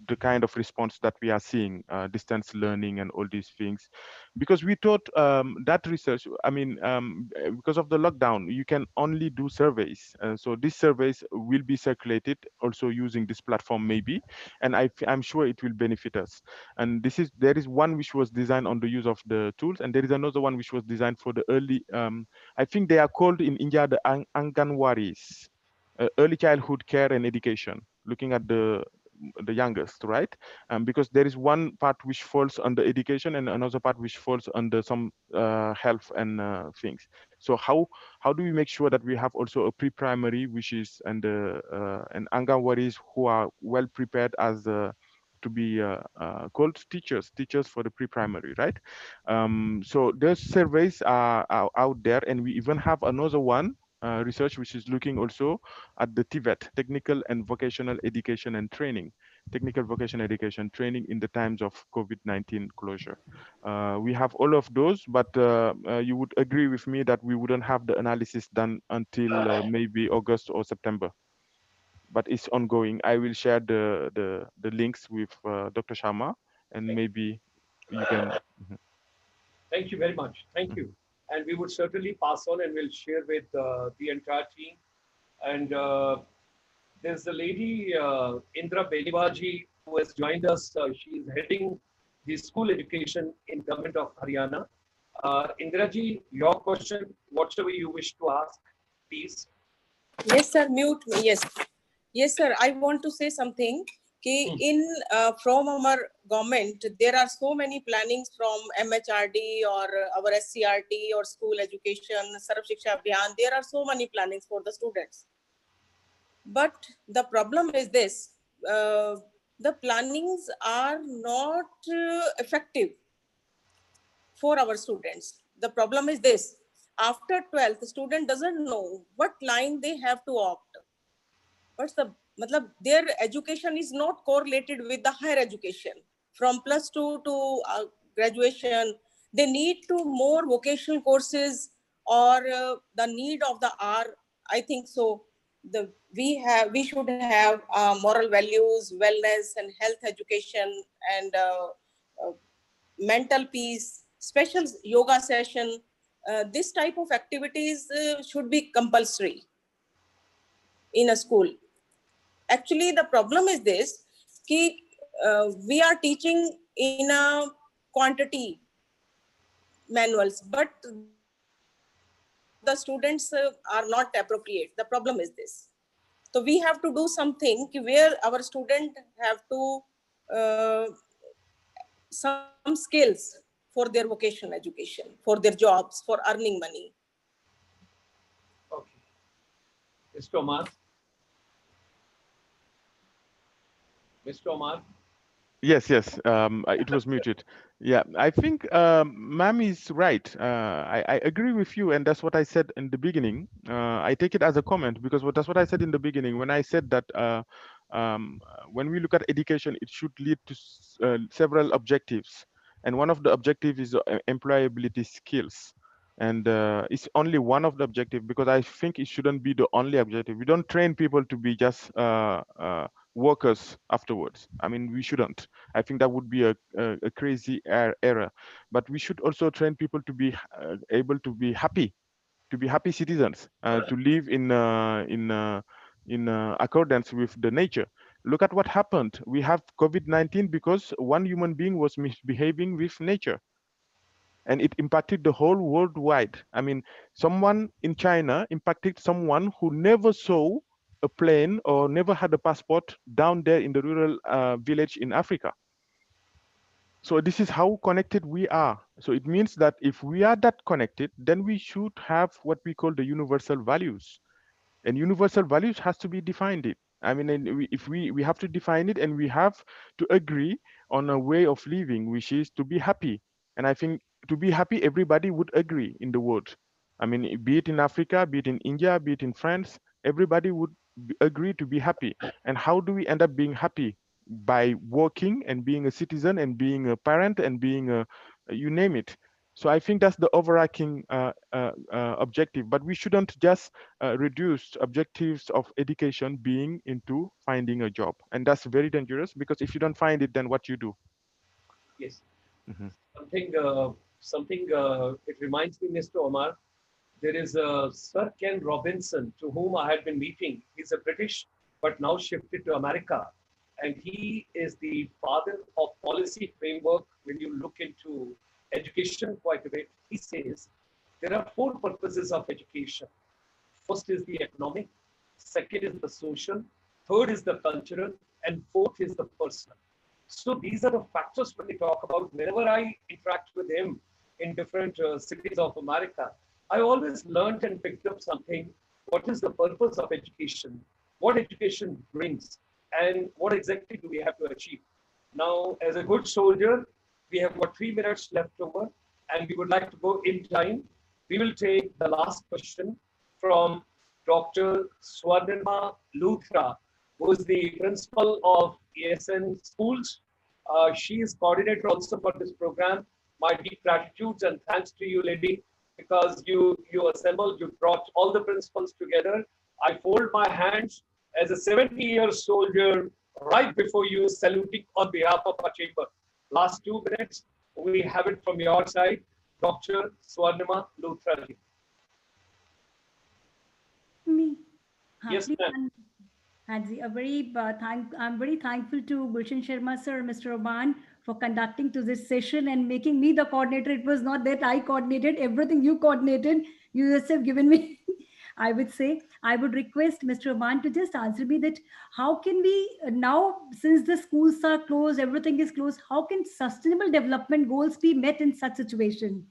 the kind of response that we are seeing, distance learning and all these things, because we thought that research. I mean, because of the lockdown, you can only do surveys. So these surveys will be circulated also using this platform maybe, and I'm sure it will benefit us. And there is one which was designed on the use of the tools, and there is another one which was designed for the early. I think they are called in India the Anganwaris, early childhood care and education, looking at the youngest, right? Because there is one part which falls under education and another part which falls under some health and things. So how do we make sure that we have also a pre-primary, which is and Anganwaris who are well prepared as to be called teachers for the pre-primary, right? So those surveys are out there, and we even have another one research which is looking also at the TVET, technical and vocational education and training, technical vocational education training in the times of COVID-19 closure. We have all of those, but you would agree with me that we wouldn't have the analysis done until maybe August or September, but it's ongoing. I will share the links with Dr. Sharma, and Thank, maybe you can. Mhm, thank you very much. Thank mhm. you. And we would certainly pass on and we'll share with the entire team. And there's a lady, Indra Belibaji, who has joined us. She is heading the school education in government of Haryana. Indraji, your question, whatever you wish to ask, please. Yes, sir. Mute me. Yes. Yes, sir. I want to say something. Hmm. In from our government, there are so many plannings from MHRD or our SCRT or school education, Sarv Shiksha Abhiyan. There are so many plannings for the students. But the problem is this: the plannings are not effective for our students. The problem is this: after 12th, the student doesn't know what line they have to opt. What's the matlab, their education is not correlated with the higher education. From plus two to graduation, they need to more vocational courses or the need of the hour. I think so. We should have moral values, wellness, and health education, and uh, mental peace, special yoga session. This type of activities should be compulsory in a school. Actually, the problem is this: कि, we are teaching in a quantity manuals, but the students are not appropriate. The problem is this. So we have to do something where our student have to uh, some skills for their vocational education, for their jobs, for earning money. Okay. Mr. Omar. Mr. Omar. Yes, yes. It was muted. Yeah, I think ma'am is right. I agree with you, and that's what I said in the beginning. I take it as a comment because that's what I said in the beginning when I said that when we look at education, it should lead to several objectives, and one of the objectives is employability skills. And it's only one of the objective because I think it shouldn't be the only objective. We don't train people to be just workers afterwards. I mean, we shouldn't. I think that would be a crazy error. But we should also train people to be able to be happy citizens, to live in accordance with the nature. Look at what happened. We have COVID-19 because one human being was misbehaving with nature, and it impacted the whole worldwide. I mean, someone in China impacted someone who never saw a plane or never had a passport down there in the rural village in Africa. So this is how connected we are. So it means that if we are that connected, then we should have what we call the universal values, and universal values has to be defined it. I mean, and if we have to define it, and we have to agree on a way of living which is to be happy. And I think to be happy, everybody would agree in the world. I mean, be it in Africa, be it in India, be it in France, everybody would agree to be happy. And how do we end up being happy? By working and being a citizen and being a parent and being a, you name it. So I think that's the overarching objective. But we shouldn't just reduce objectives of education being into finding a job, and that's very dangerous because if you don't find it, then what you do? Yes. Mhm. Something, it reminds me, Mr. Omar, there is a Sir Ken Robinson to whom I had been meeting. He's a British, but now shifted to America. And he is the father of policy framework when you look into education quite a bit. He says there are four purposes of education. First is the economic, second is the social, third is the cultural, and fourth is the personal. So these are the factors when we talk about. Whenever I interact with him in different cities of America, I always learned and picked up something. What is the purpose of education? What education brings? And what exactly do we have to achieve? Now, as a good soldier, we have got 3 minutes left over, and we would like to go in time. We will take the last question from Dr. Swarnima Luthra, who is the principal of ESN Schools. She is coordinator also for this program. My deep gratitude and thanks to you, lady, because you assembled, you brought all the principals together. I fold my hands as a 70-year soldier right before you, saluting on behalf of our chamber. Last 2 minutes, we have it from your side, Dr. Swarnima Luthra. Me. Yes, Please, ma'am. Hansi, I'm very thankful to Gulshan Sharma sir, Mr. Oman, for conducting to this session and making me the coordinator. It was not that I coordinated everything; you coordinated. You just have given me. I would say I would request Mr. Oman to just answer me that how can we now, since the schools are closed, everything is closed, how can sustainable development goals be met in such situation?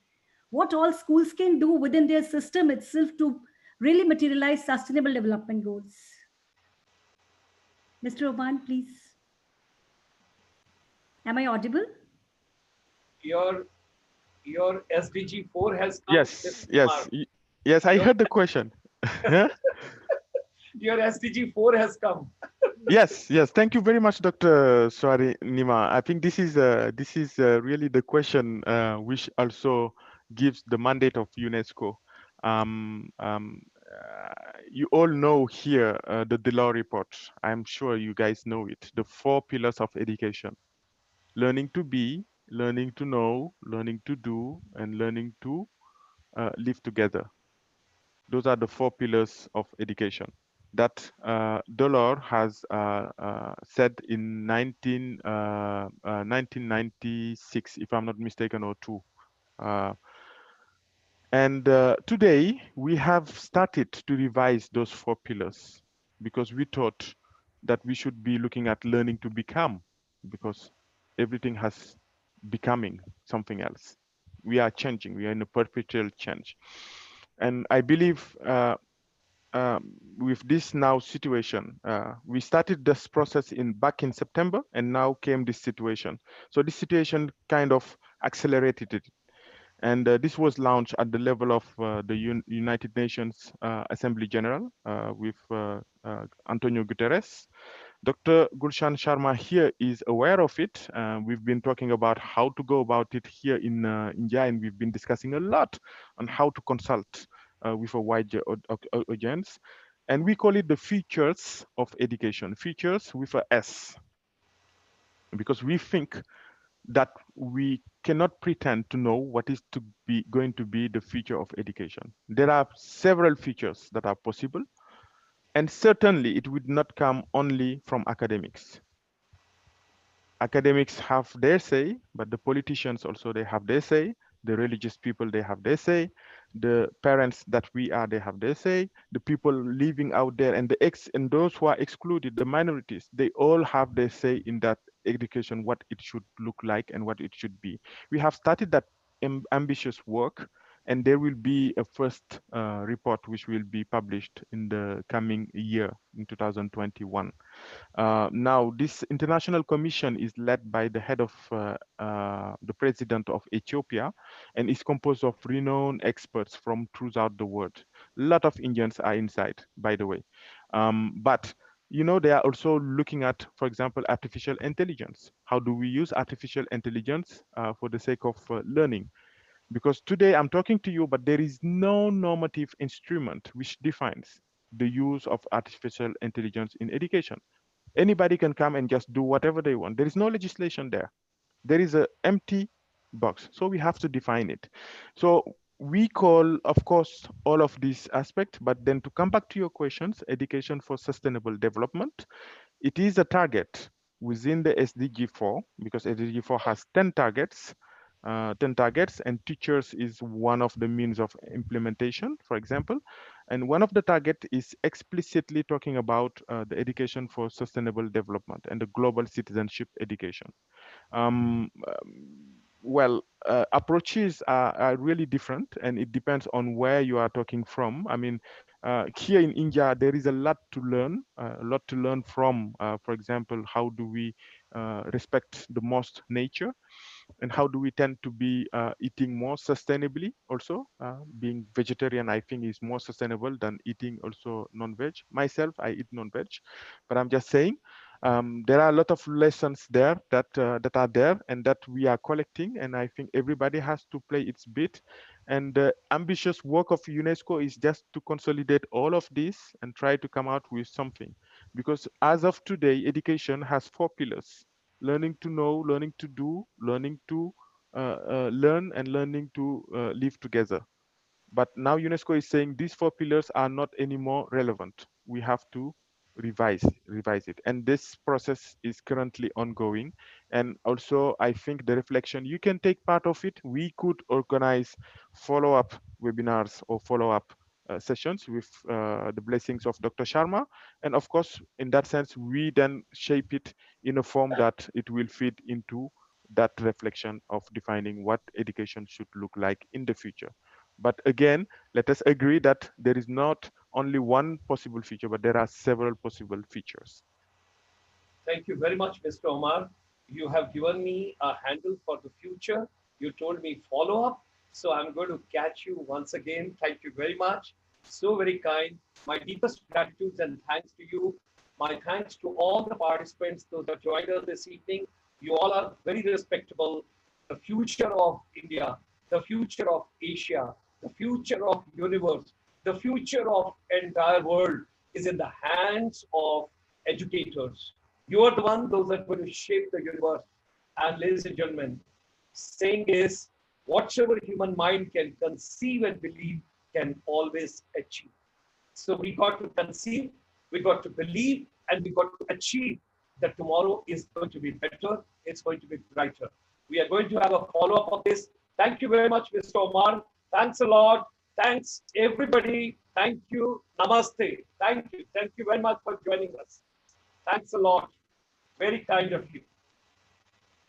What all schools can do within their system itself to really materialize sustainable development goals? Mr. Oman, please. Am I audible? Your your SDG 4 has come, Yes, Mr. Kumar. yes, yes, I Your, heard the question. your SDG 4 has come. Yes, yes. Thank you very much, Dr. Swari Nima. I think this is really the question which also gives the mandate of UNESCO. You all know here the Delors report. I'm sure you guys know it. The four pillars of education: learning to be, learning to know, learning to do, and learning to live together. Those are the four pillars of education that Delors has said in 1996, if I'm not mistaken, or two. Uh, and today we have started to revise those four pillars because we thought that we should be looking at learning to become, because everything has becoming something else. We are changing. We are in a perpetual change. And I believe with this now situation, we started this process back in September, and now came this situation. So this situation kind of accelerated it. And this was launched at the level of the United Nations Assembly General with Antonio Guterres. Dr. Gulshan Sharma here is aware of it. We've been talking about how to go about it here in India, and we've been discussing a lot on how to consult with a wide audience. And we call it the features of education, features with a S, because we think that we cannot pretend to know what is to be going to be the future of education. There are several features that are possible, and certainly it would not come only from academics. Academics have their say, but the politicians also, they have their say. The religious people, they have their say. The parents that we are, they have their say. The people living out there, and and those who are excluded, the minorities, they all have their say in that education, what it should look like and what it should be. We have started that ambitious work, and there will be a first report which will be published in the coming year, in 2021. Now, this international commission is led by the head of the president of Ethiopia, and is composed of renowned experts from throughout the world. A lot of Indians are inside, by the way. But they are also looking at, for example, artificial intelligence. How do we use artificial intelligence for the sake of learning? Because today I'm talking to you, but there is no normative instrument which defines the use of artificial intelligence in education. Anybody can come and just do whatever they want. There is no legislation there. There is an empty box. So we have to define it. So we call, of course, all of these aspects, but then to come back to your questions, education for sustainable development, it is a target within the SDG 4, because SDG 4 has 10 targets. 10 targets, and teachers is one of the means of implementation, for example. And one of the target is explicitly talking about the education for sustainable development and the global citizenship education. Approaches are really different, and it depends on where you are talking from. I mean, here in India, there is a lot to learn from, for example, how do we respect the most nature, and how do we tend to be eating more sustainably also. Being vegetarian, I think, is more sustainable than eating also non-veg. Myself, I eat non-veg, but I'm just saying there are a lot of lessons there that are there and that we are collecting, and I think everybody has to play its bit. And the ambitious work of UNESCO is just to consolidate all of this and try to come out with something, because as of today, education has 4 pillars: learning to know, learning to do, learning to learn, and learning to live together. But now UNESCO is saying these 4 pillars are not anymore relevant. We have to revise it. And this process is currently ongoing. And also, I think the reflection, you can take part of it. We could organize follow-up webinars or follow-up sessions with the blessings of Dr. Sharma. And of course, in that sense, we then shape it in a form that it will fit into that reflection of defining what education should look like in the future. But again, let us agree that there is not only one possible feature, but there are several possible features. Thank you very much, Mr. Omar. You have given me a handle for the future. You told me follow up. So I'm going to catch you once again. Thank you very much. So very kind. My deepest gratitude and thanks to you. My thanks to all the participants, those that joined us this evening. You all are very respectable. The future of India, the future of Asia, the future of universe, the future of entire world is in the hands of educators. You are the one, those that are going to shape the universe. And ladies and gentlemen, saying is, whatsoever human mind can conceive and believe can always achieve. So we got to conceive, we got to believe, and we got to achieve that tomorrow is going to be better, it's going to be brighter. We are going to have a follow-up of this. Thank you very much, Mr. Omar. Thanks a lot. Thanks, everybody. Thank you. Namaste. Thank you. Thank you very much for joining us. Thanks a lot. Very kind of you.